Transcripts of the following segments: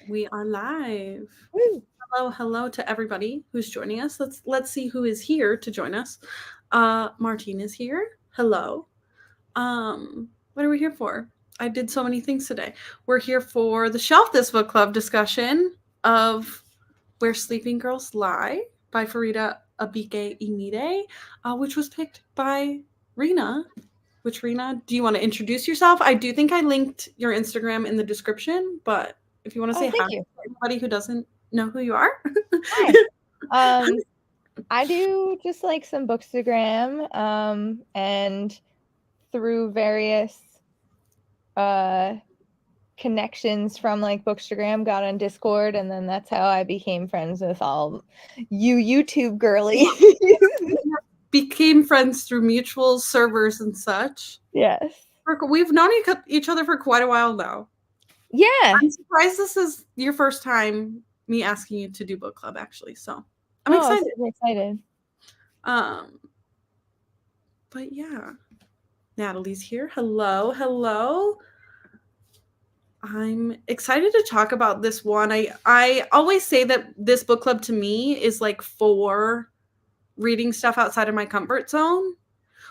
We are live. Woo. Hello to everybody who's joining us. Let's see who is here to join us. Martine is here. Hello. What are we here for? I did so many things today. We're here for the Shelf This Book Club discussion of Where Sleeping Girls Lie by Faridah Àbíké-Íyímídé, which was picked by Rena. Which, Rena, do you want to introduce yourself? I do think I linked your Instagram in the description, but if you want to say Oh, hi thank to you. anybody who doesn't know who you are. Hi. I do just like some Bookstagram, and through various connections from like Bookstagram, got on Discord, and then that's how I became friends with all you YouTube girlies. Became friends through mutual servers and such. Yes. We've known each other for quite a while now. Yeah. I'm surprised this is your first time me asking you to do book club, actually. So I'm excited. I'm excited. But yeah, Natalie's here. Hello. I'm excited to talk about this one. I always say that this book club to me is like for reading stuff outside of my comfort zone,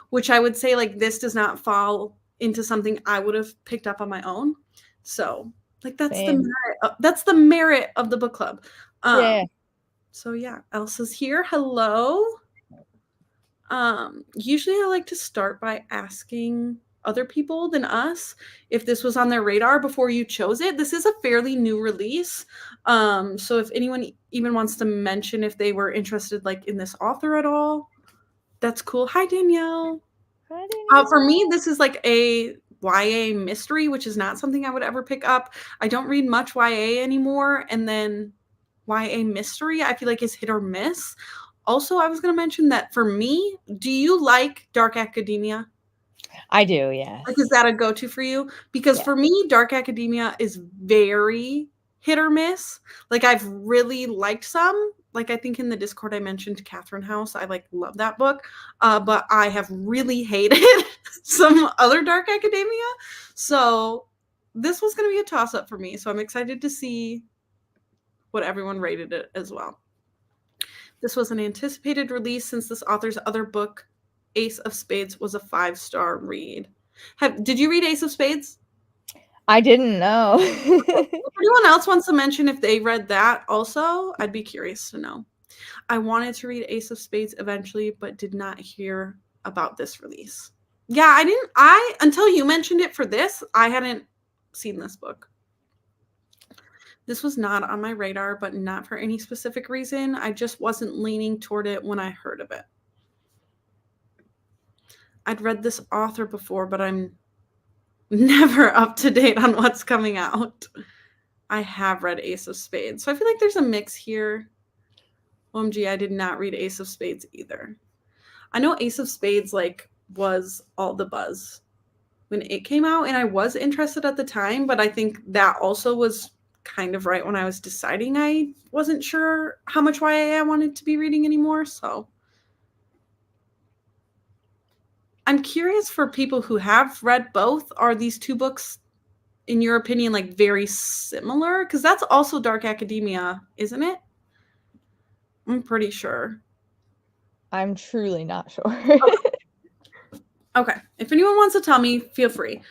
which I would say like this does not fall into something I would have picked up on my own. So like that's the merit of the book club. Yeah. So yeah, Elsa's here. Hello. Usually I like to start by asking other people than us if this was on their radar before you chose it. This is a fairly new release. So if anyone even wants to mention if they were interested like in this author at all, that's cool. Hi, Danielle. Hi, Danielle. For me, this is like a YA mystery, which is not something I would ever pick up. I don't read much YA anymore, and then YA mystery, I feel like is hit or miss. Also, I was going to mention that for me, do you like dark academia? I do, yes. Like, is that a go-to for you? Because for me, dark academia is very hit or miss. Like, I've really liked some. Like, I think in the Discord I mentioned Catherine House. I like love that book. But I have really hated some other dark academia. So this was going to be a toss-up for me. So I'm excited to see what everyone rated it as well. This was an anticipated release since this author's other book, Ace of Spades, was a 5-star read. Did you read Ace of Spades? I didn't know. If anyone else wants to mention if they read that also, I'd be curious to know. I wanted to read Ace of Spades eventually, but did not hear about this release. Yeah, until you mentioned it for this, I hadn't seen this book. This was not on my radar, but not for any specific reason. I just wasn't leaning toward it when I heard of it. I'd read this author before, but I'm never up to date on what's coming out. I have read Ace of Spades, so I feel like there's a mix here. OMG, I did not read Ace of Spades either. I know Ace of Spades like was all the buzz when it came out, and I was interested at the time, but I think that also was kind of right when I was deciding I wasn't sure how much YA I wanted to be reading anymore. So I'm curious for people who have read both, are these two books, in your opinion, like very similar? Because that's also dark academia, isn't it? I'm pretty sure. I'm truly not sure. Okay. If anyone wants to tell me, feel free.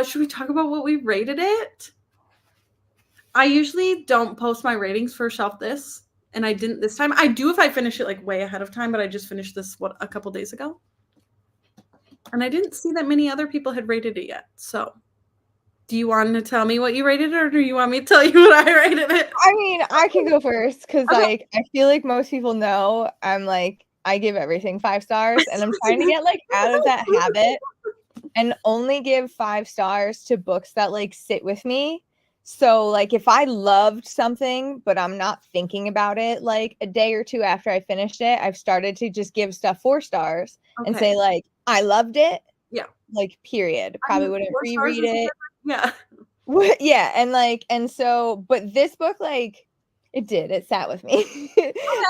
Should we talk about what we rated it? I usually don't post my ratings for Shelf This, and I didn't this time. I do if I finish it like way ahead of time, but I just finished this a couple days ago. And I didn't see that many other people had rated it yet. So do you want to tell me what you rated it, or do you want me to tell you what I rated it? I mean, I can go first because like I feel like most people know I'm like I give everything 5 stars, and I'm trying to get like out of that habit and only give 5 stars to books that like sit with me. So like if I loved something but I'm not thinking about it like a day or two after I finished it, I've started to just give stuff 4 stars and say like I loved it. Yeah. Like period. Probably wouldn't reread it. Yeah. Yeah, and so but this book like it sat with me.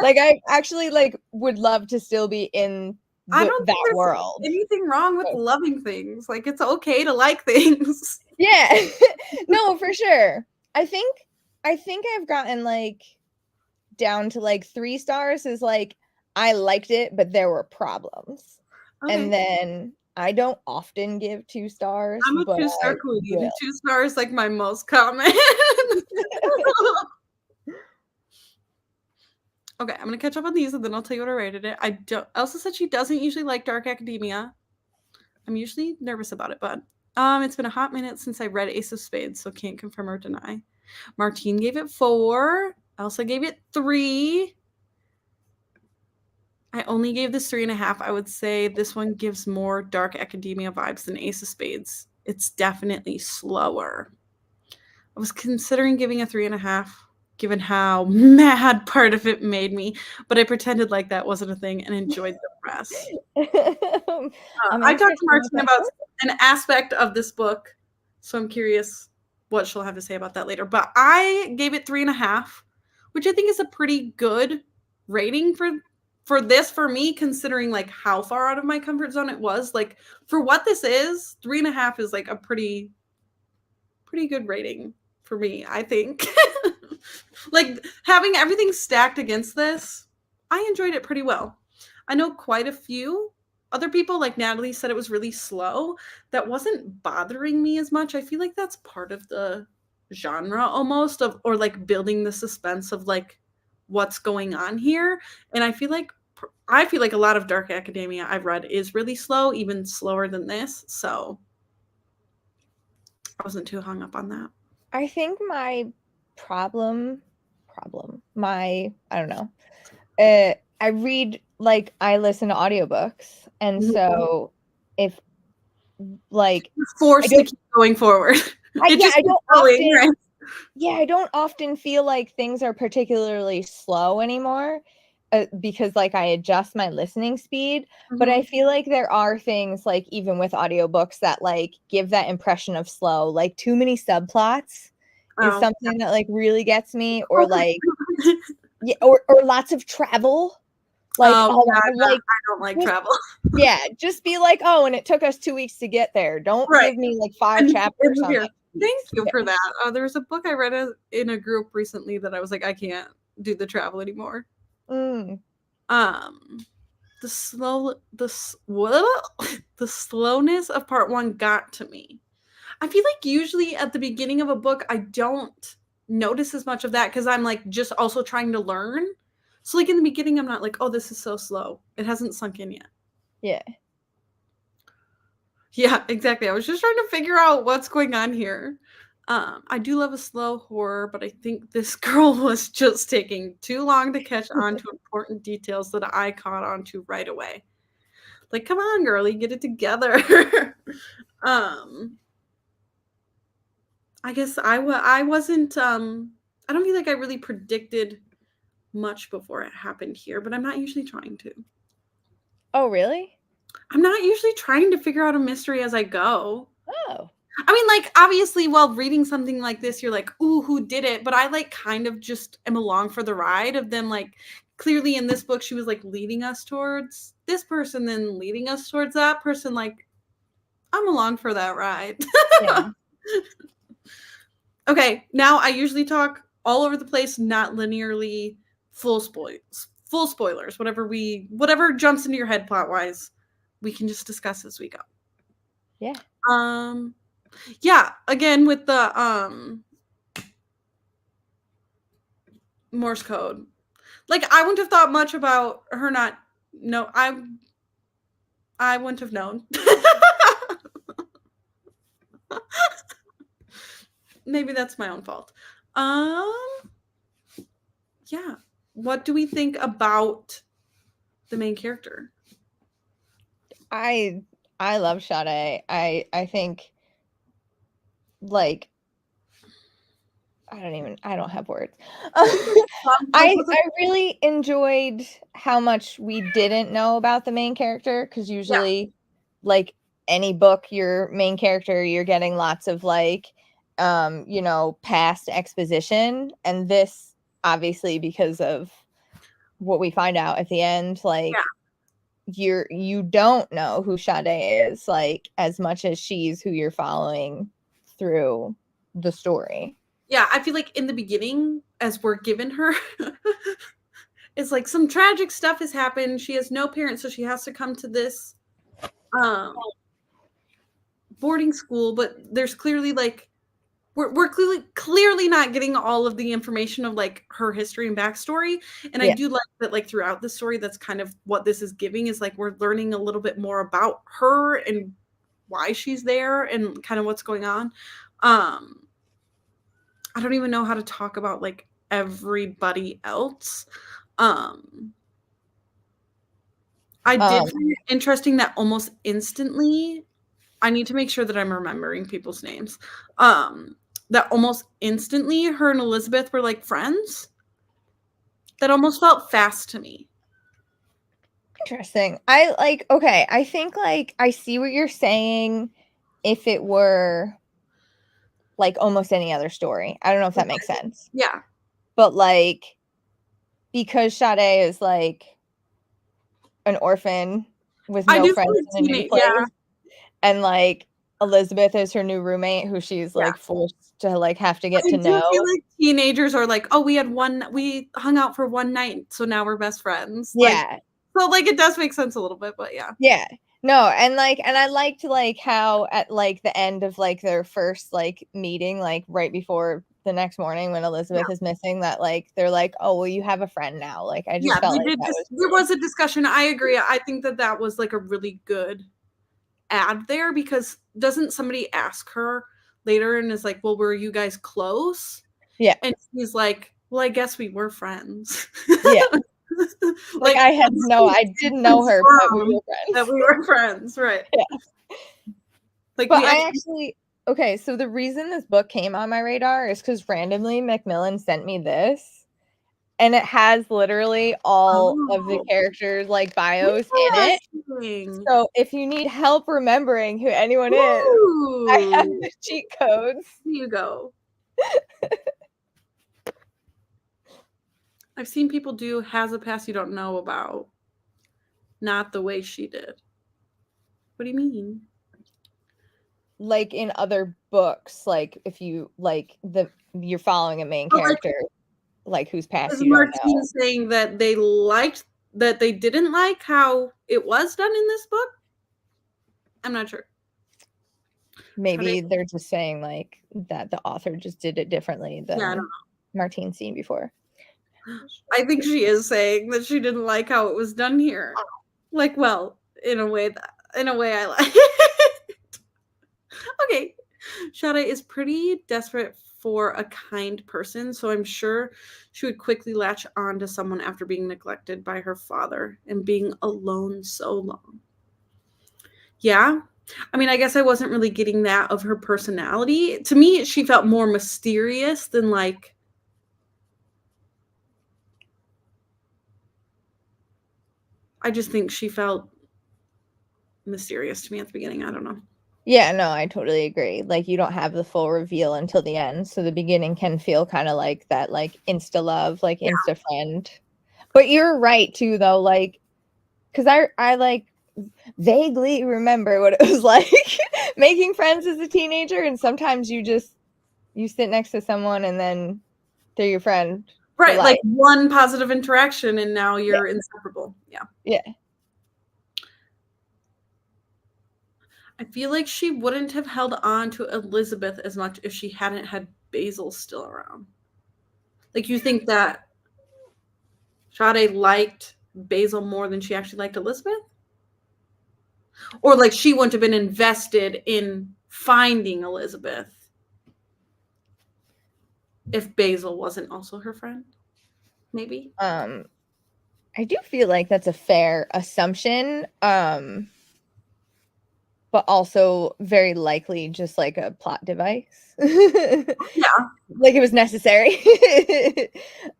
Like I actually like would love to still be in I don't think there's world. anything wrong with loving things. Like it's okay to like things. Yeah. No, for sure. I think I think I've gotten like down to like 3 stars is like I liked it, but there were problems. Okay. And then I don't often give 2 stars, I'm a but 2-star I queen. will. 2 stars like my most common. Okay, I'm gonna catch up on these and then I'll tell you what I rated it. Elsa said she doesn't usually like Dark Academia. I'm usually nervous about it, but it's been a hot minute since I read Ace of Spades, so can't confirm or deny. Martine gave it 4. Elsa gave it 3. I only gave this 3.5. I would say this one gives more Dark Academia vibes than Ace of Spades. It's definitely slower. I was considering giving a 3.5, given how mad part of it made me, but I pretended like that wasn't a thing and enjoyed the rest. I talked to Martine about an aspect of this book, so I'm curious what she'll have to say about that later. But I gave it 3.5, which I think is a pretty good rating for this for me, considering like how far out of my comfort zone it was. Like for what this is, 3.5 is like a pretty good rating for me, I think. Like having everything stacked against this, I enjoyed it pretty well. I know quite a few other people, like Natalie, said it was really slow. That wasn't bothering me as much. I feel like that's part of the genre almost of, or like building the suspense of like what's going on here. And I feel like a lot of Dark Academia I've read is really slow, even slower than this. So I wasn't too hung up on that. I think my I don't know. I listen to audiobooks, and so if like You're forced to keep going forward. I don't often feel like things are particularly slow anymore. Because like I adjust my listening speed, but I feel like there are things like even with audiobooks that like give that impression of slow, like too many subplots is something that like really gets me, or like or lots of travel. Like I don't like travel. Yeah, just be like, oh, and it took us 2 weeks to get there. Don't give me like 5 chapters on that. Thank you for that. There was a book I read in a group recently that I was like, I can't do the travel anymore. The slowness of part 1 got to me. I feel like usually at the beginning of a book, I don't notice as much of that because I'm like just also trying to learn. So like in the beginning, I'm not like, oh, this is so slow. It hasn't sunk in yet. Yeah. Yeah, exactly. I was just trying to figure out what's going on here. I do love a slow horror, but I think this girl was just taking too long to catch on to important details that I caught on to right away. Like, come on, girlie, get it together. I guess I wasn't, I don't feel like I really predicted much before it happened here, but I'm not usually trying to. Oh, really? I'm not usually trying to figure out a mystery as I go. Oh. I mean, like, obviously, while reading something like this, you're like, ooh, who did it? But I, like, kind of just am along for the ride of them, like, clearly in this book, she was, like, leading us towards this person, then leading us towards that person. Like, I'm along for that ride. Yeah. Okay, now I usually talk all over the place, not linearly, full spoilers, whatever jumps into your head plot-wise, we can just discuss as we go. Yeah. Yeah, again with the Morse code. Like I wouldn't have thought much about her not no I wouldn't have known. Maybe that's my own fault. Yeah. What do we think about the main character? I love Sade. I think like I don't have words. I really enjoyed how much we didn't know about the main character, because usually like any book, your main character, you're getting lots of like past exposition, and this obviously because of what we find out at the end, like you don't know who Sade is, like as much as she's who you're following through the story. Yeah, I feel like in the beginning, as we're given her, it's like some tragic stuff has happened. She has no parents, so she has to come to this boarding school. But there's clearly like we're clearly not getting all of the information of like her history and backstory. And I do like that, like throughout the story, that's kind of what this is giving, is like we're learning a little bit more about her and why she's there and kind of what's going on. I don't even know how to talk about like everybody else. I did find it interesting that almost instantly, I need to make sure that I'm remembering people's names. That almost instantly her and Elizabeth were like friends. That almost felt fast to me. Interesting. I think like I see what you're saying if it were like almost any other story. I don't know if that makes sense. Yeah. But like because Sade is like an orphan with no friends in a new place. Yeah. And like Elizabeth is her new roommate who she's like forced to like have to get to know. I feel like teenagers are like, oh, we hung out for one night, so now we're best friends. Yeah. So like it does make sense a little bit, but yeah. Yeah. No, and I liked like how at like the end of like their first like meeting, like right before the next morning when Elizabeth is missing, that like they're like, oh well, you have a friend now. Like I just felt like there was a discussion. I agree. I think that was like a really good add there, because doesn't somebody ask her later and is like, well, were you guys close? Yeah. And she's like, well, I guess we were friends. Yeah. Like I didn't know her, but we were friends. That we were friends, right? Yeah. Like, but I actually okay. So the reason this book came on my radar is because randomly Macmillan sent me this, and it has literally all of the characters like bios in it. So if you need help remembering who anyone is, I have the cheat codes. Here you go. I've seen people do has a past you don't know about. Not the way she did. What do you mean? Like in other books, like if you like you're following a main character, like whose past you don't know. Saying that they didn't like how it was done in this book? I'm not sure. Maybe they're just saying like that the author just did it differently than Martine's seen before. I think she is saying that she didn't like how it was done here. Like, well, in a way I like it. Okay. Sade is pretty desperate for a kind person, so I'm sure she would quickly latch on to someone after being neglected by her father and being alone so long. Yeah. I mean, I guess I wasn't really getting that of her personality. To me, she felt more mysterious than like I just think she felt mysterious to me at the beginning. I don't know. Yeah, no, I totally agree. Like you don't have the full reveal until the end, so the beginning can feel kind of like that, like insta love, like insta friend. But you're right too, though, like because I like vaguely remember what it was like making friends as a teenager, and sometimes you sit next to someone and then they're your friend. Right, like one positive interaction and now you're inseparable. Yeah. Yeah. I feel like she wouldn't have held on to Elizabeth as much if she hadn't had Basil still around. Like, you think that Sade liked Basil more than she actually liked Elizabeth? Or like she wouldn't have been invested in finding Elizabeth if Basil wasn't also her friend? Maybe. I do feel like that's a fair assumption. But also very likely just like a plot device. Yeah. Like it was necessary.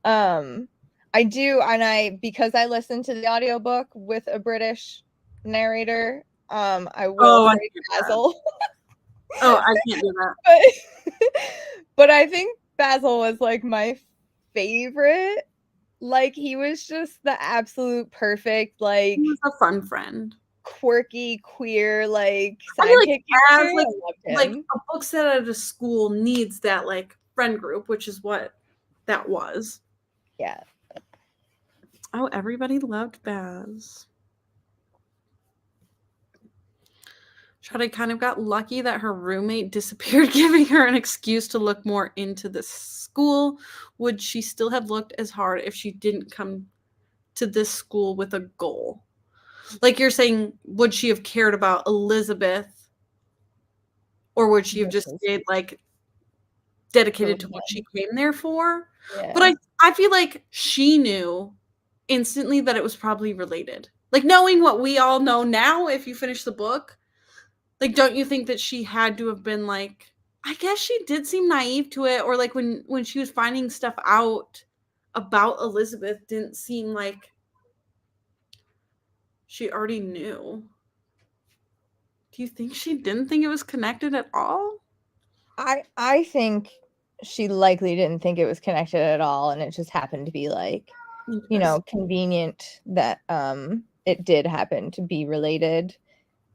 I do, and because I listened to the audiobook with a British narrator, I will say Basil. Oh, I can't do that. But I think Basil was like my favorite. Like he was just the absolute perfect, like he was a fun friend. Quirky, queer, like sidekick character. Like a book set at a school needs that like friend group, which is what that was. Yeah. Oh, everybody loved Baz. Shadi kind of got lucky that her roommate disappeared, giving her an excuse to look more into the school. Would she still have looked as hard if she didn't come to this school with a goal? Like you're saying, would she have cared about Elizabeth, or would she have just stayed like dedicated to what she came there for? Yeah. But I feel like she knew instantly that it was probably related. Like knowing what we all know now, if you finish the book, like don't you think that she had to have been like, I guess she did seem naive to it, or like when she was finding stuff out about Elizabeth, didn't seem like she already knew. Do you think she didn't think it was connected at all? I think she likely didn't think it was connected at all, and it just happened to be like, you know, convenient that it did happen to be related,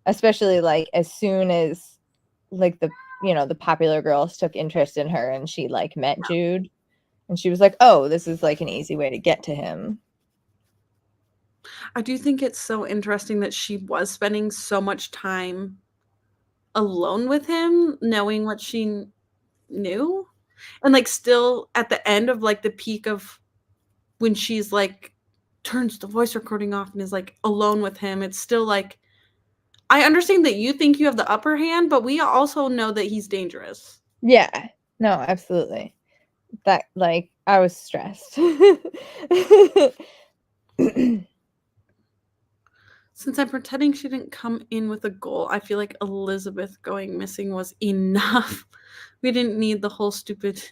especially like as soon as like the popular girls took interest in her and she like met Jude, and she was like, oh, this is like an easy way to get to him. I do think it's so interesting that she was spending so much time alone with him, knowing what she knew, and like still at the end of like the peak of when she's like turns the voice recording off and is like alone with him, it's still like, I understand that you think you have the upper hand, but we also know that he's dangerous. Yeah, no, absolutely. That like I was stressed. Since I'm pretending she didn't come in with a goal, I feel like Elizabeth going missing was enough. We didn't need the whole stupid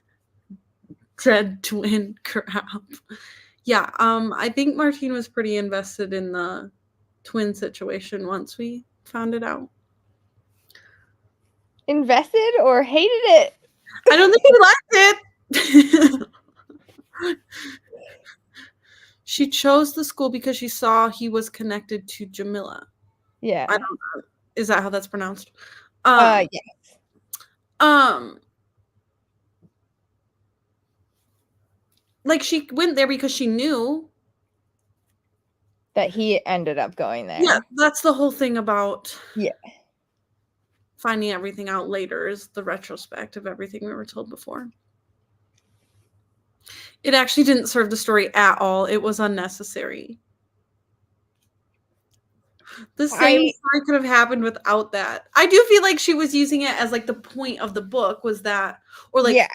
dread twin crap. Yeah, I think Martine was pretty invested in the twin situation once we found it out. Invested or hated it? I don't think she liked it. She chose the school because she saw he was connected to Jamila. Yeah. I don't know. Is that how that's pronounced? Yes. Like she went there because she knew that he ended up going there. Yeah, that's the whole thing about Yeah. finding everything out later, is the retrospect of everything we were told before. It actually didn't serve the story at all. It was unnecessary. The same story could have happened without that. I do feel like she was using it as like the point of the book was that, or like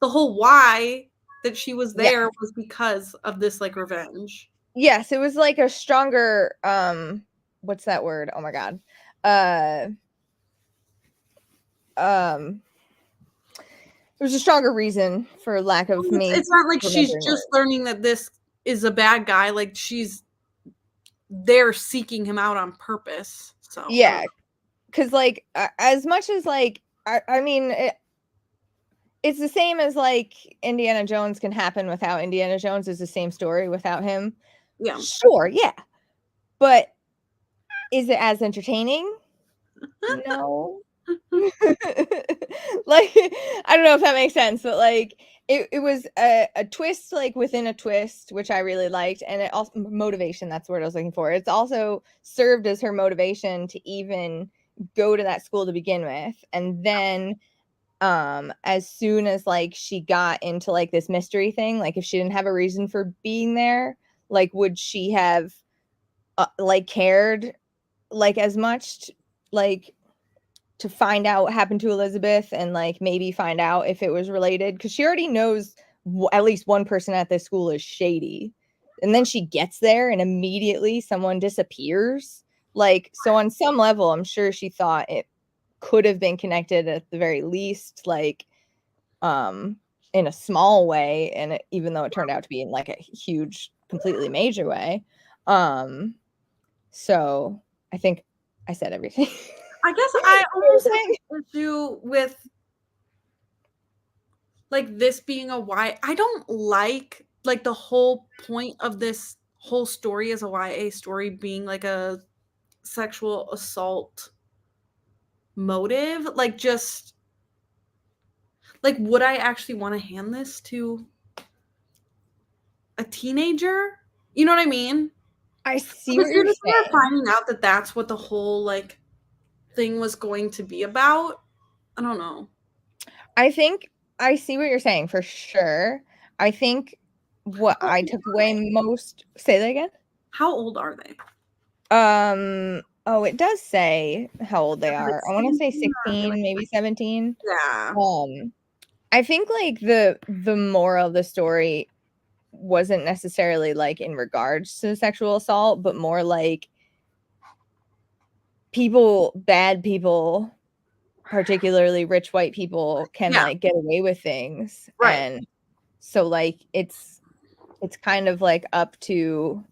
the whole why that she was there was because of this like revenge. Yes, it was like a stronger what's that word? Oh my god. It was a stronger reson for lack of me. It's not like she's just learning that this is a bad guy. Like she's there seeking him out on purpose. So yeah, because like as much as like I mean it's the same as like Indiana Jones can happen without Indiana Jones is the same story without him. Yeah, sure, yeah, but is it as entertaining? No. Like I don't know if that makes sense, but like it was a twist like within a twist, which I really liked, and it also motivation, that's the word I was looking for. It's also served as her motivation to even go to that school to begin with, and then as soon as like she got into like this mystery thing, like if she didn't have a reason for being there, like would she have like cared like as much like to find out what happened to Elizabeth and like maybe find out if it was related, because she already knows at least one person at this school is shady, and then she gets there and immediately someone disappears. Like, so on some level I'm sure she thought it could have been connected at the very least, like in a small way, and even though it turned out to be in like a huge completely major way. So I think I said everything. I guess I almost have an issue with like this being a I don't like the whole point of this whole story as a YA story being like a sexual assault motive. Like just like, would I actually want to hand this to a teenager? You know what I mean? I see Because what here you're we are saying. finding out that that's what the whole like thing was going to be about. I don't know. I think I see what you're saying for sure. I think what How I old took are away they? most, say that again? How old are they? Oh, it does say how old they Is it are. I want to say 17 or are they 16, like maybe 17. yeah. I think like the moral of the story wasn't necessarily like in regards to sexual assault, but more like bad people, particularly rich white people, can Yeah, like get away with things. right. And so like it's kind of like up to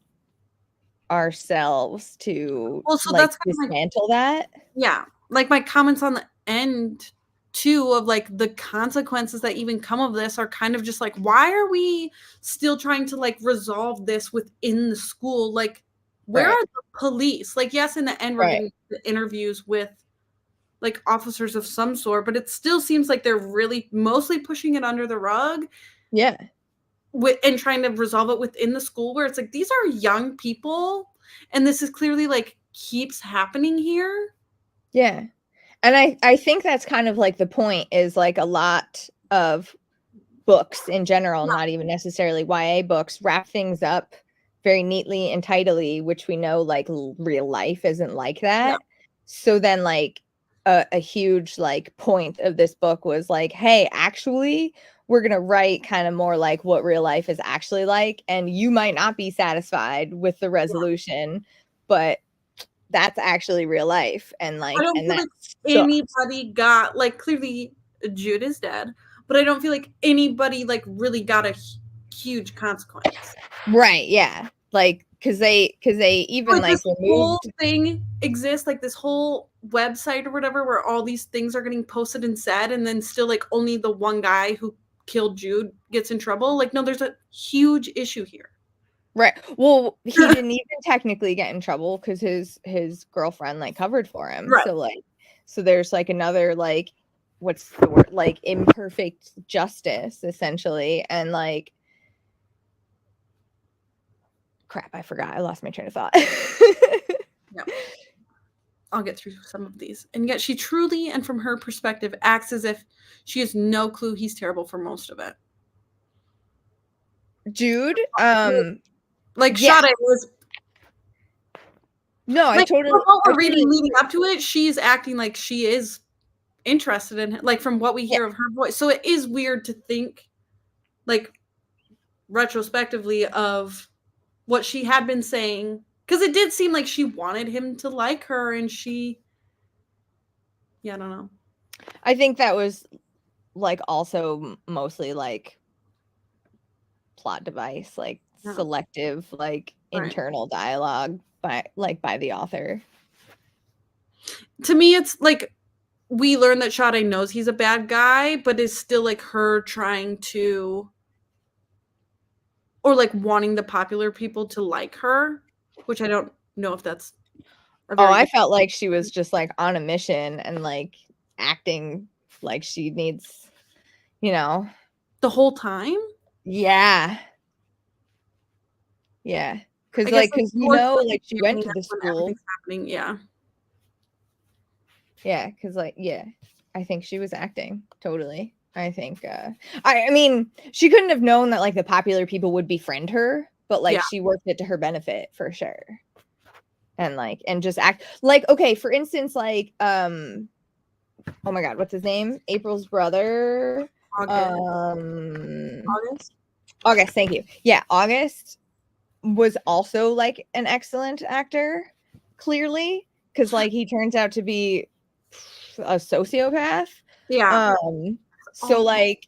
ourselves to Well, so like that's kind of like dismantle that. yeah, like my comments on the end too of like the consequences that even come of this are kind of just like why are we still trying to like resolve this within the school? Like where Right. are the police? Like yes, in the end we're Right. getting the interviews with like officers of some sort, but it still seems like they're really mostly pushing it under the rug Yeah. and trying to resolve it within the school where it's like these are young people and this is clearly like keeps happening here. Yeah. And I think that's kind of like the point is like a lot of books in general, not even necessarily YA books, wrap things up very neatly and tidily, which we know like real life isn't like Yeah. that. So then like a huge like point of this book was like, hey, actually, we're gonna write kind of more like what real life is actually like, and you might not be satisfied with the resolution, but that's actually real life, and I like, don't and feel that like sucks. anybody got like clearly Jude is dead, but I don't feel like anybody like really got a huge consequence. Right, yeah. Like because they even Like like this whole removed. thing exists, like this whole website or whatever, where all these things are getting posted and said, and then still like only the one guy who killed Jude gets in trouble. Like, no, there's a huge issue here. Right. Well, he didn't even technically get in trouble because his girlfriend like covered for him. Right. So like, so there's like another like, what's the word, like imperfect justice essentially, and like, crap, I forgot. I lost my train of thought. Yeah. I'll get through some of these. And yet she truly, and from her perspective, acts as if she has no clue he's terrible for most of it. Jude, Like yeah, Sade was no, like from what I we're reading totally leading agree. up to it, she's acting like she is interested in him, like from what we Yeah, hear of her voice. So it is weird to think, like retrospectively, of what she had been saying. Because it did seem like she wanted him to like her, and she, yeah, I don't know. I think that was like also mostly like plot device, like Yeah, selective, like right. internal dialogue by the author. To me, it's like we learn that Sade knows he's a bad guy, but is still like her trying to, or like wanting the popular people to like her, which I don't know if that's a Oh, very I good felt like she was just like on a mission and like acting like she needs, you know. the whole time. Yeah. Yeah. I Cause guess like, like cause towards like she the went beginning, to the that's when school. everything's happening. Yeah, Yeah, cause like, yeah, I think she was acting totally. I think I mean, she couldn't have known that like the popular people would befriend her, but like yeah, she worked it to her benefit for sure. And like and just act like, okay, for instance, like oh my god, what's his name? April's brother. August. Um August. August, thank you. Yeah, August was also like an excellent actor, clearly, because like he turns out to be a sociopath. Yeah. So Awful. like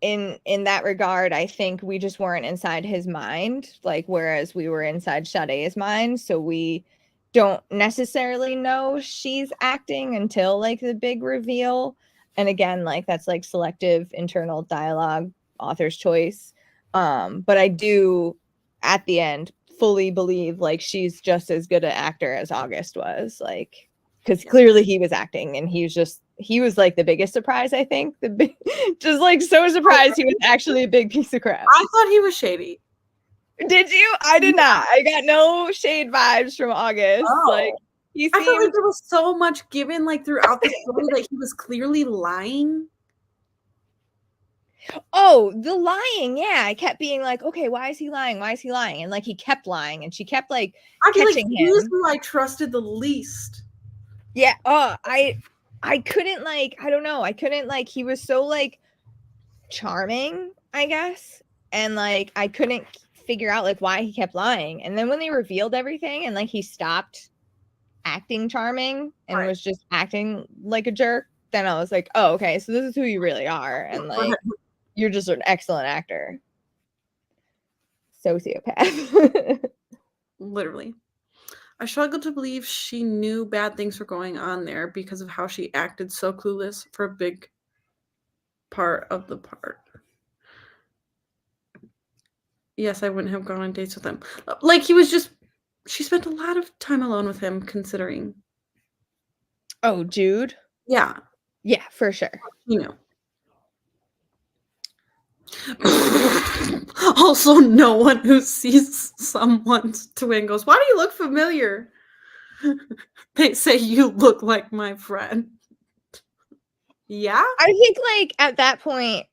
in that regard, I think we just weren't inside his mind, like whereas we were inside Sade's mind, so we don't necessarily know she's acting until like the big reveal. And again, like that's like selective internal dialogue, author's choice. But I do at the end fully believe like she's just as good an actor as August was, like because Yeah. clearly he was acting and he was just he was like the biggest surprise, I think. Just like so surprised he was actually a big piece of crap. I thought he was shady. Did you? I did not. I got no shade vibes from August. Oh. Like he I felt like seemed there was so much given like throughout the story that he was clearly lying. Oh, the lying. Yeah. I kept being like, okay, why is he lying? Why is he lying? And like he kept lying and she kept like I feel like catching he was him. who I trusted the least. Yeah. I couldn't like, I don't know. I couldn't like, he was so like charming, I guess. And like I couldn't figure out like why he kept lying. And then when they revealed everything and like he stopped acting charming and was just acting like a jerk, then I was like, oh, okay, so this is who you really are. And like you're just an excellent actor. Sociopath. Literally. I struggle to believe she knew bad things were going on there because of how she acted so clueless for a big part of the part. Yes, I wouldn't have gone on dates with him. Like he was just she spent a lot of time alone with him considering. Oh, Jude? Yeah. Yeah, for sure. You know. Also, no one who sees someone's twin goes, "Why do you look familiar?" They say you look like my friend. Yeah? I think like at that point,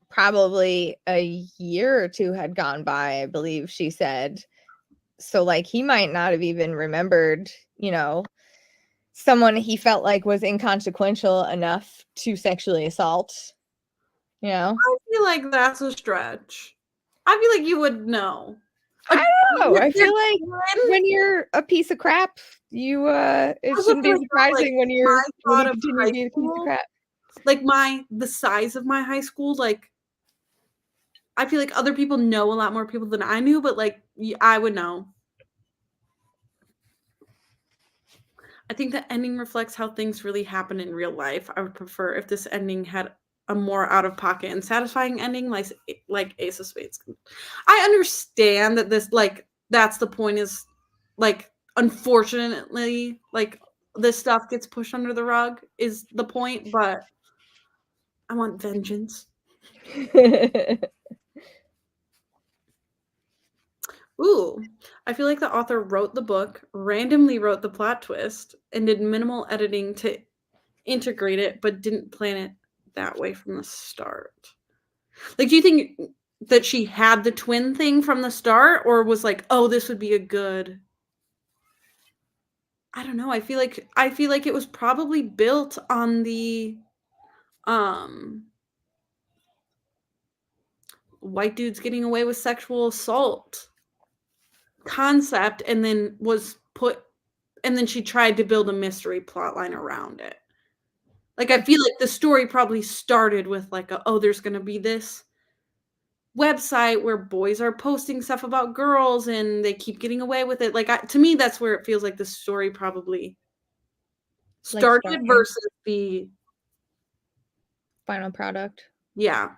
probably a year or two had gone by, I believe she said. So like he might not have even remembered, you know, someone he felt like was inconsequential enough to sexually assault. You know? I feel like that's a stretch. I feel like you would know. I don't know. I feel like when you're a piece of crap, you it shouldn't be surprising when you continue to be a piece of crap. Like the size of my high school, like I feel like other people know a lot more people than I knew, but like I would know. I think the ending reflects how things really happen in real life. I would prefer if this ending had a more out of pocket and satisfying ending, like Ace of Spades. I understand that this like that's the point is like unfortunately like this stuff gets pushed under the rug is the point, but I want vengeance. Ooh, I feel like the author wrote the book, randomly wrote the plot twist, and did minimal editing to integrate it, but didn't plan it that way from the start. Like, do you think that she had the twin thing from the start, or was like, oh, this would be a good I don't know. I feel like it was probably built on the um white dudes getting away with sexual assault concept and then she tried to build a mystery plot line around it. Like I feel like the story probably started with like oh there's going to be this website where boys are posting stuff about girls and they keep getting away with it. Like to me that's where it feels like the story probably started versus the final product. Yeah.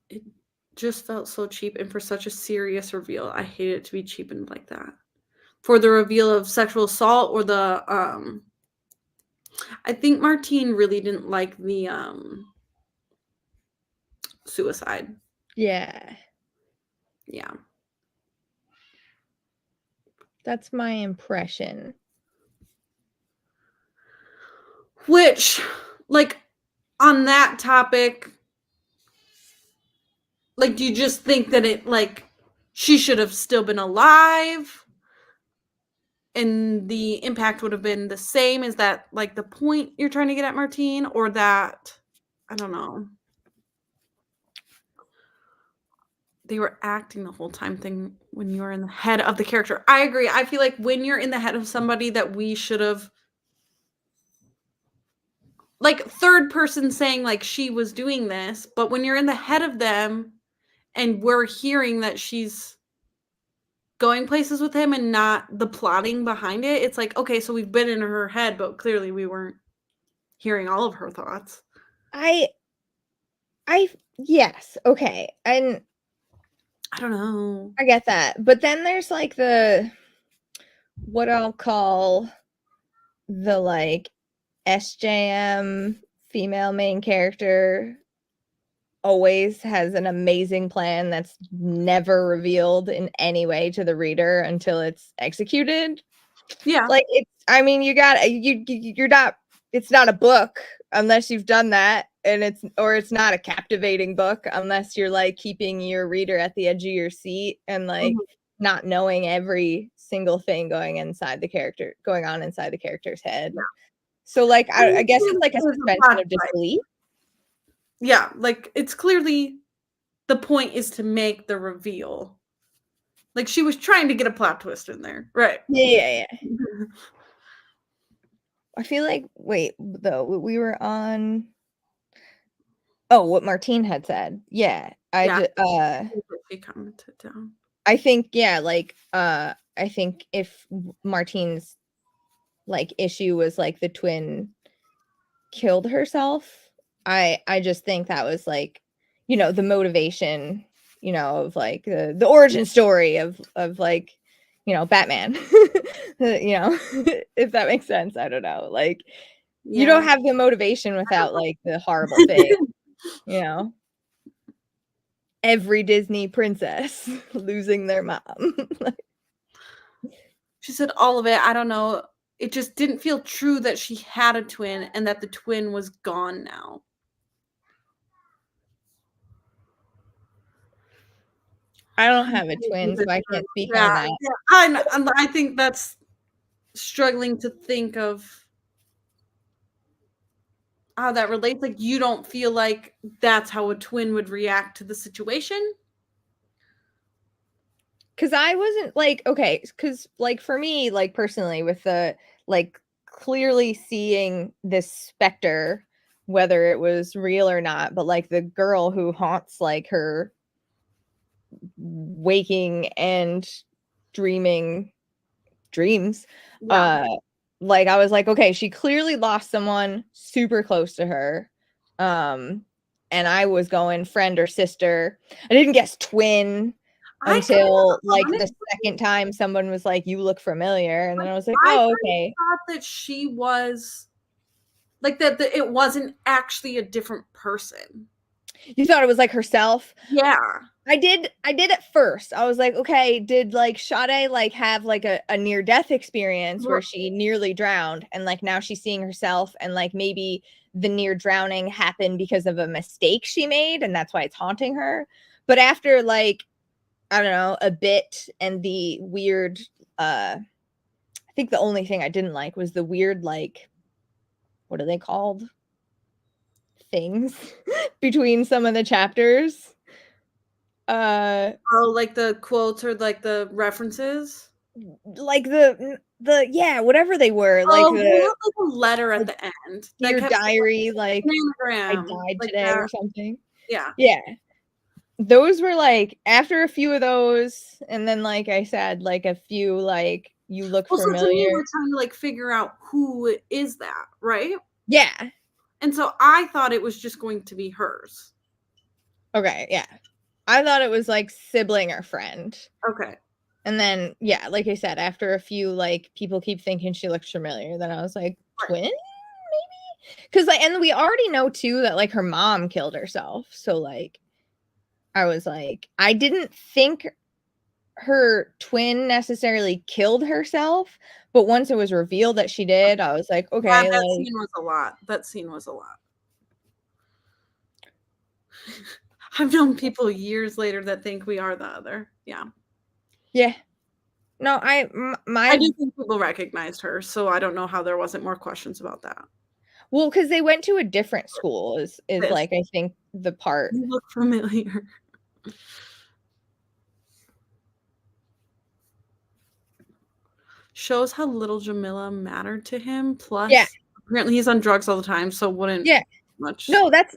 It just felt so cheap, and for such a serious reveal, I hate it to be cheapened like that. For the reveal of sexual assault or the I think Martine really didn't like the suicide. Yeah. Yeah. That's my impression. Which like on that topic like do you just think that it like she should have still been alive and the impact would have been the same? Is that like the point you're trying to get at, Martine, or that I don't know. They were acting the whole time thing when you were in the head of the character. I agree. I feel like when you're in the head of somebody that we should have like third person saying like she was doing this, but when you're in the head of them and we're hearing that she's going places with him and not the plotting behind it, it's like, okay, so we've been in her head, but clearly we weren't hearing all of her thoughts. Yes, okay. And I don't know. I get that. But then there's like the what I'll call the like SJM female main character always has an amazing plan that's never revealed in any way to the reader until it's executed. Yeah. Like it's, I mean, you're not, it's not a book unless you've done that, and it's not a captivating book unless you're like keeping your reader at the edge of your seat and like not knowing every single thing going on inside the character's head. Yeah. So like I guess it's like a There's suspension plot of device. disbelief. Yeah, like it's clearly the point is to make the reveal. Like she was trying to get a plot twist in there, right? Yeah. I feel like, wait, though, we were on, oh, what Martine had said. Yeah. Yeah. She commented down. I think, yeah, like, I think if Martine's like issue was like the twin killed herself, I just think that was like, you know, the motivation, you know, of like the origin story of like, you know, Batman. You know, if that makes sense. I don't know. Like you don't have the motivation without like the horrible thing, you know. Every Disney princess losing their mom. She said all of it. I don't know. It just didn't feel true that she had a twin and that the twin was gone now. I don't have a twin, so I can't speak on that. Yeah, I think that's struggling to think of how that relates. Like you don't feel like that's how a twin would react to the situation? Because I wasn't like, okay, because like for me, like personally, with the like clearly seeing this specter, whether it was real or not, but like the girl who haunts like her waking and dreaming dreams, like I was like, okay, she clearly lost someone super close to her. And I was going friend or sister. I didn't guess twin until like the second time someone was like, you look familiar, and then I was like, oh, okay. I thought that she was like that it wasn't actually a different person. You thought it was like herself? Yeah. I did at first. I was like, okay, did like Sade like have like a near death experience where she nearly drowned, and like now she's seeing herself, and like maybe the near drowning happened because of a mistake she made and that's why it's haunting her. But after like, I don't know, a bit, and the weird, I think the only thing I didn't like was the weird, like, what are they called? Things between some of the chapters. Like the quotes or like the references? Like the yeah, whatever they were. Like they have like a letter at the end. Your diary, like I anagram, died like today that. or something. Yeah. Yeah. Those were like after a few of those, and then like I said, like a few like you look familiar. So to me, we're trying to like figure out who is that, right? Yeah. And so I thought it was just going to be hers. Okay, yeah. I thought it was like sibling or friend. Okay. And then yeah, like I said, after a few like people keep thinking she looks familiar, then I was like, twin maybe? Because like, and we already know too that like her mom killed herself. So like I was like, I didn't think her twin necessarily killed herself, but once it was revealed that she did, I was like, okay. Yeah, that like, scene was a lot. That scene was a lot. I've known people years later that think we are the other. Yeah. Yeah. No, I do think people recognized her, so I don't know how there wasn't more questions about that. Well, because they went to a different school is like I think the part. You look familiar. Shows how little Jamila mattered to him. Plus, apparently he's on drugs all the time, so wouldn't much. No, that's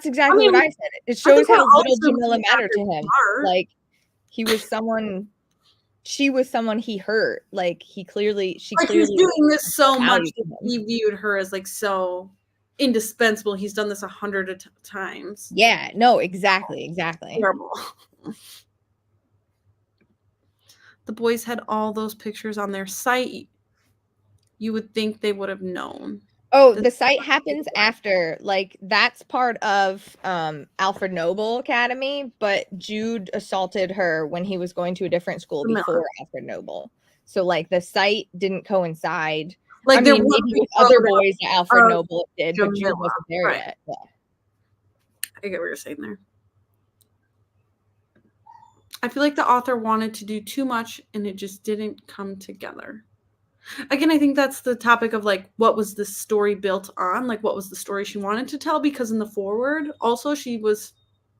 exactly what I said. It shows how little Jamila mattered to him. Like he was someone, she was someone he hurt. Like she clearly he's doing this so much that he viewed her as like so indispensable. He's done this 100 times. Yeah, no, exactly. Terrible. The boys had all those pictures on their site. You would think they would have known. Oh, the site happens after, like, that's part of Alfred Noble Academy, but Jude assaulted her when he was going to a different school before Alfred Noble. So, like, the site didn't coincide. Like, I there mean, was maybe with a other photo boys that Alfred of Noble did, but Jude Jamila, wasn't there right. yet. Yeah. I get what you're saying there. I feel like the author wanted to do too much and it just didn't come together. Again, I think that's the topic of like, what was the story built on? Like, what was the story she wanted to tell? Because in the foreword, also, she was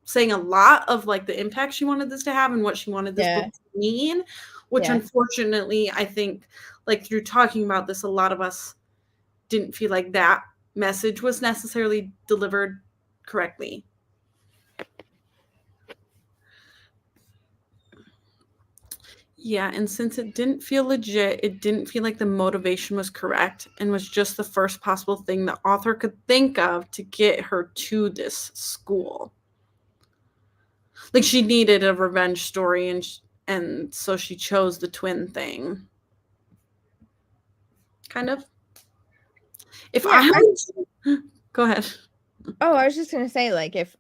saying a lot of like the impact she wanted this to have and what she wanted this book to mean, which unfortunately, I think, like through talking about this, a lot of us didn't feel like that message was necessarily delivered correctly. Yeah, and since it didn't feel legit, it didn't feel like the motivation was correct and was just the first possible thing the author could think of to get her to this school. Like, she needed a revenge story, and so she chose the twin thing. Kind of. If I go ahead. Oh, I was just gonna say, like, if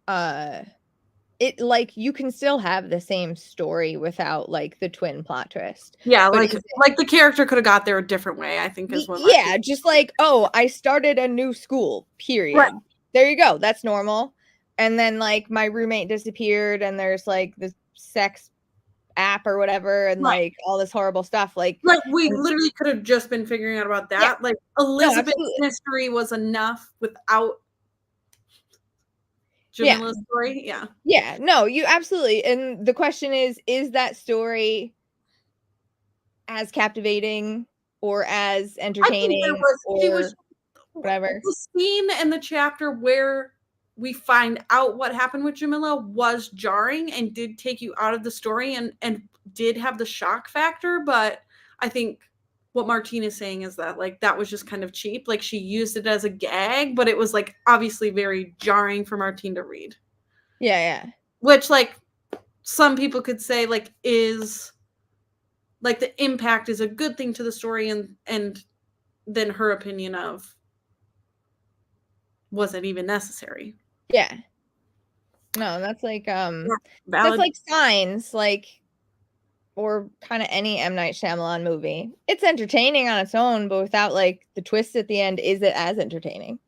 it, like, you can still have the same story without like the twin plot twist. Yeah, like the character could have got there a different way, I think is what just like, oh, I started a new school, period. Right. There you go. That's normal. And then like my roommate disappeared and there's like this sex app or whatever and like all this horrible stuff. Like we literally could have just been figuring out about that. Yeah. Like Elizabeth's mystery was enough without Jamila's story. Yeah. Yeah, no, you absolutely. And the question is that story as captivating or as entertaining or whatever? The scene in the chapter where we find out what happened with Jamila was jarring and did take you out of the story and did have the shock factor, but I think what Martine is saying is that like that was just kind of cheap. Like she used it as a gag, but it was like obviously very jarring for Martine to read. Yeah, yeah. Which like some people could say like is like the impact is a good thing to the story and then her opinion of was it even necessary? Yeah. No, that's like that's like Signs, like or kind of any M. Night Shyamalan movie. It's entertaining on its own, but without like the twist at the end, is it as entertaining?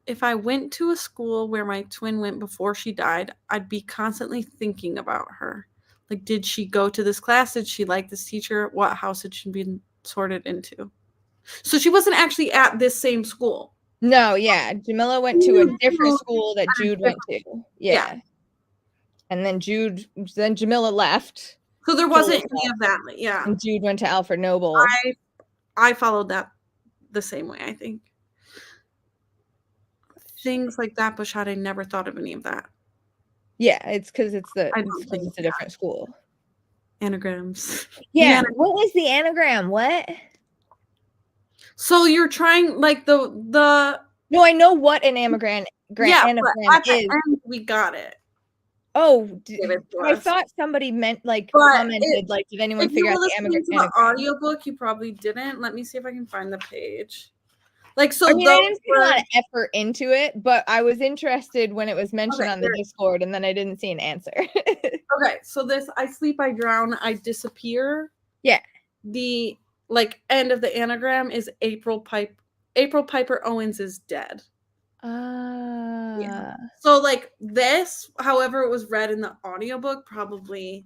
If I went to a school where my twin went before she died, I'd be constantly thinking about her. Like, did she go to this class? Did she like this teacher? What house had she been sorted into? So she wasn't actually at this same school. No, yeah. Jamila went to a different school that Jude went to. Yeah. And then Jamila left. So there wasn't any of that. Yeah. And Jude went to Alfred Noble. I followed that the same way, I think. Things like that, Bushad, I never thought of any of that. Yeah, it's because it's a different school. Anagrams. Yeah. What was the anagram? What? So you're trying like the No, I know what an anagram anagram is. We got it. Oh, I thought somebody meant like commented like did anyone figure out the anagram? The audiobook you probably didn't. Let me see if I can find the page. Like so I mean, I didn't put a lot of effort into it, but I was interested when it was mentioned on the Discord and then I didn't see an answer. Okay, so this I sleep, I drown, I disappear. Yeah. The like end of the anagram is April Piper Owens is dead. Yeah. So like this, however it was read in the audiobook, probably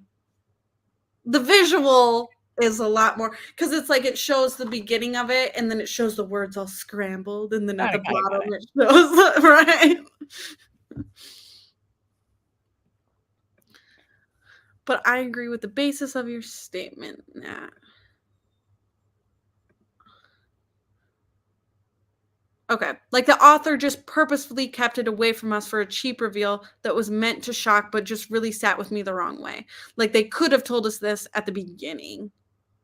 the visual is a lot more because it's like it shows the beginning of it and then it shows the words all scrambled and then at the bottom it shows right. But I agree with the basis of your statement, Nat. Okay. Like the author just purposefully kept it away from us for a cheap reveal that was meant to shock, but just really sat with me the wrong way. Like they could have told us this at the beginning.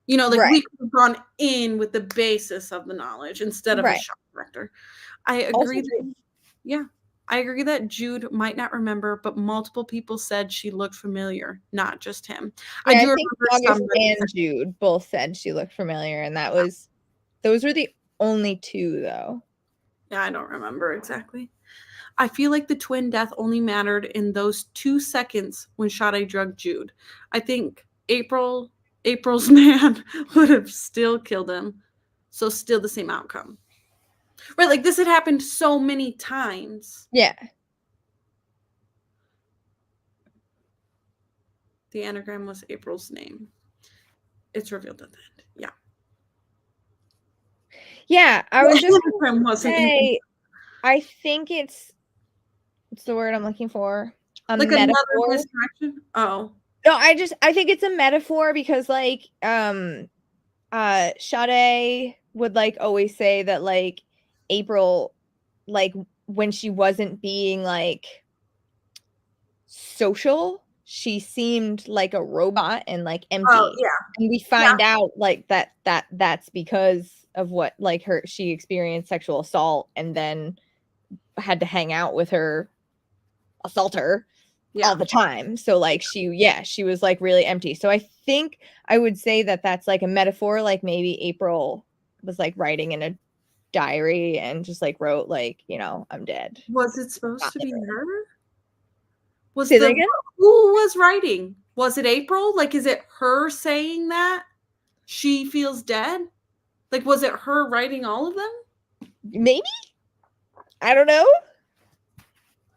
You know, like we could have gone in with the basis of the knowledge instead of a shock factor. I agree. I agree that Jude might not remember, but multiple people said she looked familiar, not just him. Yeah, I do I think remember August somebody. and Jude both said she looked familiar, and those were the only two, though. Yeah, I don't remember exactly. I feel like the twin death only mattered in those 2 seconds when Sade drugged Jude. I think April's man would have still killed him. So still the same outcome. Right, like this had happened so many times. Yeah. The anagram was April's name. It's revealed at the end. Yeah. Yeah, I was just anagram wasn't say, I think what's the word I'm looking for? A like metaphor. another misdirection. Oh. No, I think it's a metaphor because like Sade would like always say that like April, like when she wasn't being like social, she seemed like a robot and like empty. Oh, yeah. And we find out like that's because of what like she experienced sexual assault and then had to hang out with her assaulter all the time. So like she was like really empty. So I think I would say that that's like a metaphor, like maybe April was like writing in a diary and just like wrote like, you know, I'm dead. Was it supposed to be her? Say that again? Who was writing? Was it April? Like, is it her saying that she feels dead? Like, was it her writing all of them? Maybe. I don't know.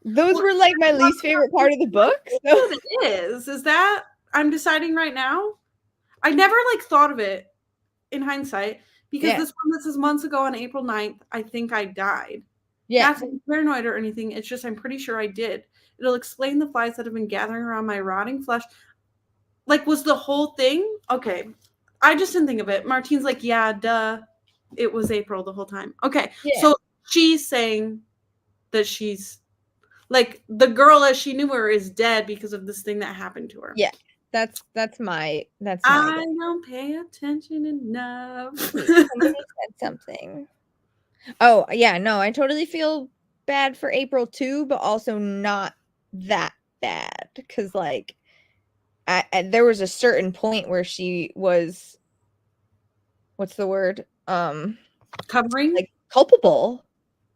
Those were like my least favorite part of the book. So. It is that I'm deciding right now. I never like thought of it in hindsight because this one that says months ago on April 9th, I think I died. Yeah. Not to be paranoid or anything. It's just I'm pretty sure I did. It'll explain the flies that have been gathering around my rotting flesh. Like, was the whole thing? Okay. I just didn't think of it. Martine's like, yeah, duh. It was April the whole time. Okay. Yeah. So she's saying that she's like the girl as she knew her is dead because of this thing that happened to her. Yeah. That's my I don't pay attention enough. Somebody said something. Oh, yeah, no, I totally feel bad for April too, but also not that bad because like there was a certain point where she was what's the word? Covering? Like culpable.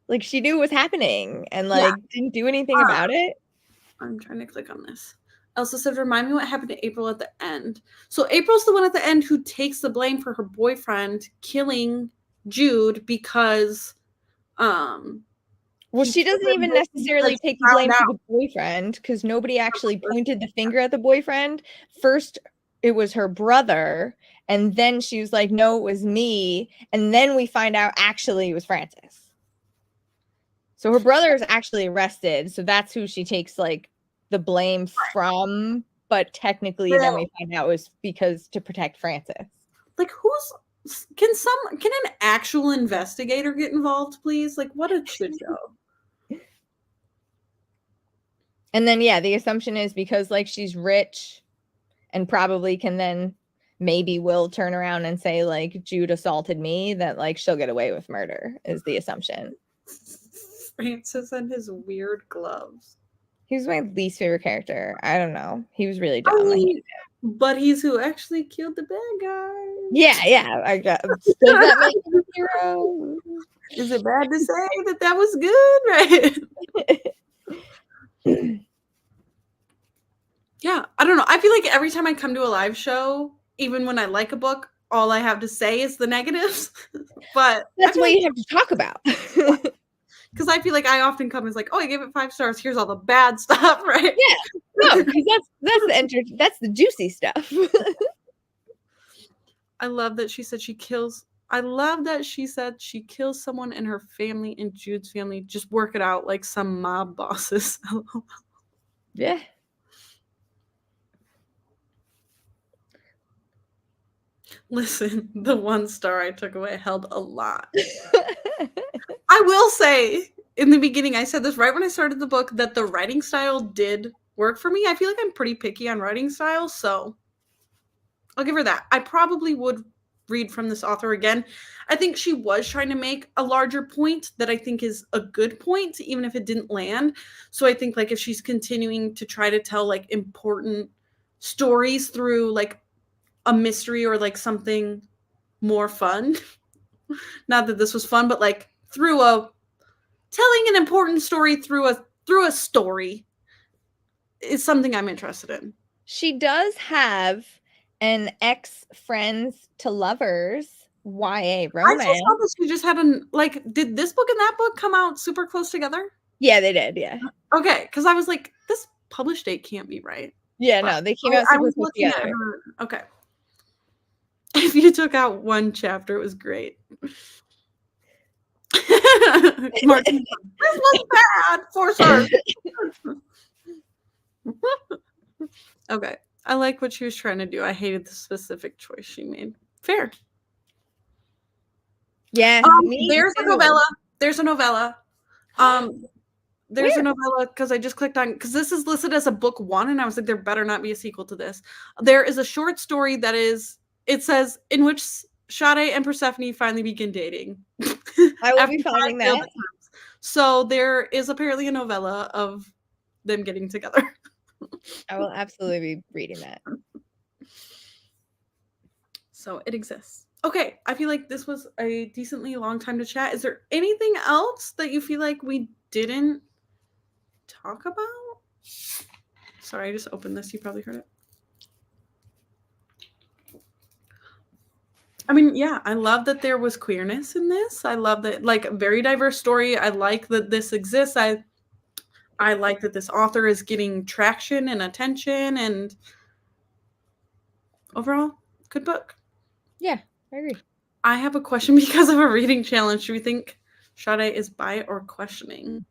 Like she knew what was happening and like didn't do anything about it. I'm trying to click on this. Elsa said, remind me what happened to April at the end. So April's the one at the end who takes the blame for her boyfriend killing Jude because well, she doesn't even necessarily take the blame for the boyfriend because nobody actually pointed the finger at the boyfriend. First, it was her brother, and then she was like, no, it was me. And then we find out actually it was Francis. So her brother is actually arrested. So that's who she takes like the blame from. But technically, then we find out it was because to protect Francis. Like, can an actual investigator get involved, please? Like, what a shit show. And then, yeah, the assumption is because like she's rich and probably can then maybe will turn around and say like Jude assaulted me, that like she'll get away with murder is the assumption. Francis and his weird gloves. He was my least favorite character. I don't know. He was really dumb. But he's who actually killed the bad guy. Yeah. I got. Does that make him a hero? Is it bad to say that was good, right? Yeah, I don't know. I feel like every time I come to a live show, even when I like a book, all I have to say is the negatives. But that's what you have to talk about. Because I feel like I often come as like, oh, I gave it 5 stars. Here's all the bad stuff, right? Yeah, no, because that's the juicy stuff. I love that she said she kills. I love that she said she kills someone in her family and Jude's family. Just work it out like some mob bosses. Yeah. Listen, the 1 star I took away held a lot. I will say, in the beginning, I said this right when I started the book, that the writing style did work for me. I feel like I'm pretty picky on writing style, so I'll give her that. I probably would read from this author again. I think she was trying to make a larger point that I think is a good point, even if it didn't land. So I think like if she's continuing to try to tell like important stories through like a mystery or like something more fun, not that this was fun, but like through a telling an important story through a story is something I'm interested in. She does have an ex-friends to lovers YA romance. I just saw this. She just had did this book and that book come out super close together? Yeah, they did. Yeah. Okay, because I was like, this published date can't be right. Yeah, no, they came out super close together. Okay. If you took out one chapter, it was great. Martin, this was bad. 4 stars. Okay. I like what she was trying to do. I hated the specific choice she made. Fair. Yeah. There's a novella. There's a novella. There's a novella because I just clicked on because this is listed as a book 1, and I was like, there better not be a sequel to this. There is a short story that is. It says in which Sade and Persephone finally begin dating. I will be finding that. So there is apparently a novella of them getting together. I will absolutely be reading that. So it exists. Okay, I feel like this was a decently long time to chat. Is there anything else that you feel like we didn't talk about? Sorry, I just opened this. You probably heard it. I mean, yeah, I love that there was queerness in this. I love that, like, a very diverse story. I like that this exists. I like that this author is getting traction and attention, and overall, good book. Yeah, I agree. I have a question because of a reading challenge. Do we think Sade is bi or questioning?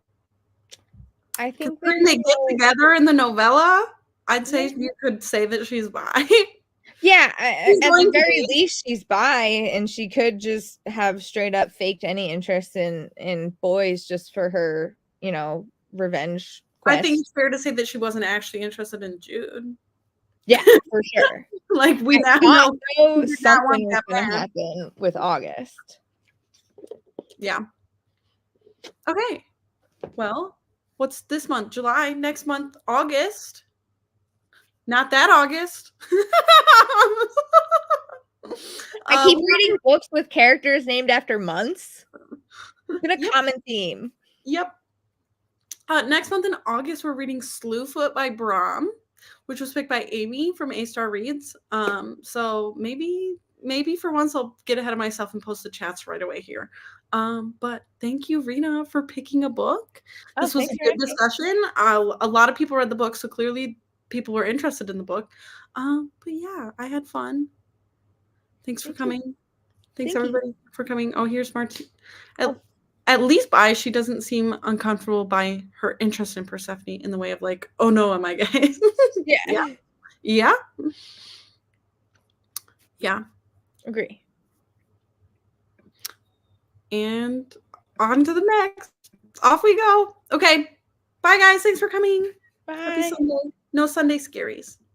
I think when they get together in the novella, I'd say you could say that she's bi. Yeah, at the very least, she's bi, and she could just have straight up faked any interest in boys just for her, revenge quest. I think it's fair to say that she wasn't actually interested in Jude. Yeah, for sure. Like we now know something was going to happen with August. Yeah. Okay. Well, what's this month? July. Next month, August. Not that August. I keep reading books with characters named after months. It's been a common theme. Yep. Next month in August, we're reading Slewfoot by Brahm, which was picked by Amy from A Star Reads. So maybe for once I'll get ahead of myself and post the chats right away here. But thank you, Rena, for picking a book. This was a good discussion. A lot of people read the book, so clearly people were interested in the book. But yeah, I had fun. Thanks for coming. Thanks everybody for coming. Oh, here's Martin. At least she doesn't seem uncomfortable by her interest in Persephone in the way of like, oh no, am I gay? Yeah. Agree. And on to the next. Off we go. Okay. Bye guys. Thanks for coming. Bye. Happy Sunday. No Sunday scaries.